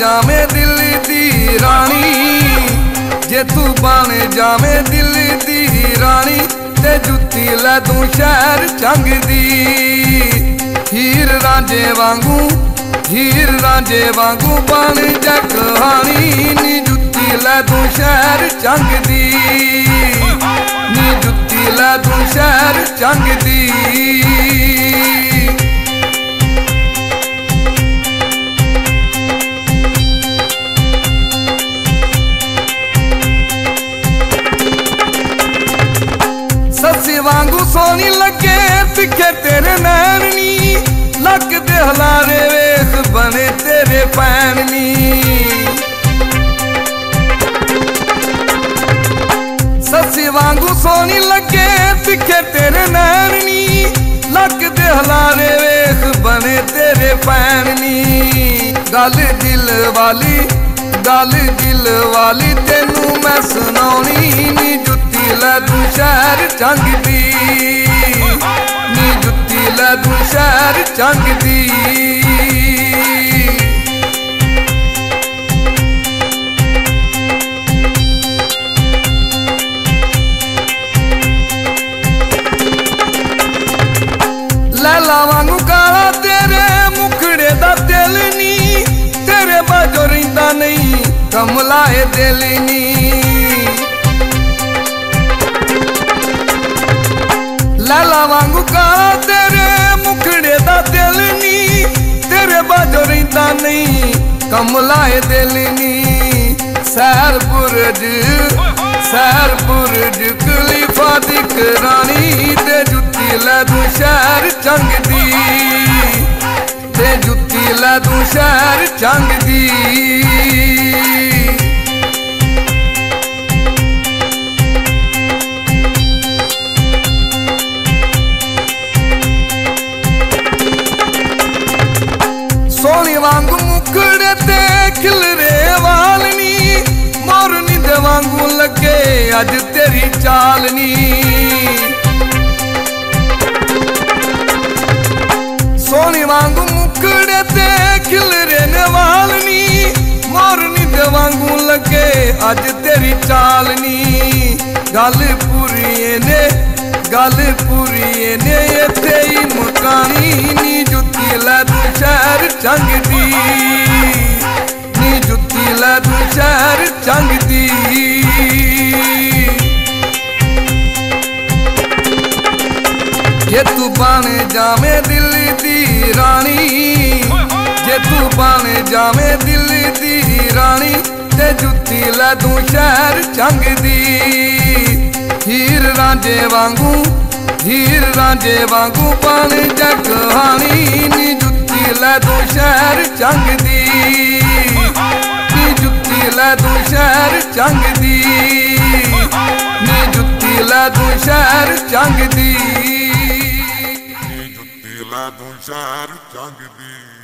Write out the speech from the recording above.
जावे दिल दी रानी, जे तू बन जावे दिल दी रानी, ते जुत्ती लै तू शहर चंग दी। हीर रांझे वांगू, हीर रांझे वांगू बन जा कहानी, नी जुत्ती लै तू शहर चंग दी, नी जुत्ती लै तू शहर चंग दी। सस्सी वांगू सोनी लगे तिखे तेरे नैन नी, लक दे हलारे वेख बने तेरे पैन नी। सस्सी वांगू सोनी लगे तिखे तेरे नैन नी, लक दे हलारे वेख बने तेरे पैन नी। गल दिल वाली, गल दिल वाली तेनू मैं सुनानी, नी जुत्ती लै तू शहर चंग दी, नी जुत्ती लै तू शहर चंग दी। लैला वांगू काला तेरे मुखड़े दा दिल नी, तेरे बाजो रहिंदा नहीं कमला ए दिल नी। लैला वांगू काला तेरे मुखड़े दा दिल नी, तेरे बाजो रहिंदा नहीं कमला ए दिल नी। सैर बुरज, सैर बुरज खलीफा दी करानी, ते जुत्ती लै तू शहर चंग दी, ते जुत्ती लै तू शहर चंग दी। सोनी वांगू मुखड़े ते खिलरे वाल नी, मोरनी दे वांगू लगे अज तेरी चाल नी। सोनी वांगू मुखड़े ते खिलरे ने वाल नी, मोरनी दे वांगू लगे अज तेरी चाल नी। गल पूरी ने, गल पूरी ने इत्थे ही मुकानी, नी जुत्ती लै तू शहर चंग दी, नी जुत्ती लै तू शहर चंग दी। जे तू बन जावे दिल दी रानी, जे तू बन जावे दिल दी रानी, ते जुत्ती लै तू शहर चंग दी। हीर रांझे वांगू, हीर रांझे वांगू बन जा कहानी, नी जुत्ती लै तू शहर चंग दी, नी जुत्ती लै तू शहर चंग दी, नी जुत्ती लै तू शहर चंग दी, नी जुत्ती लै तू शहर चंग दी।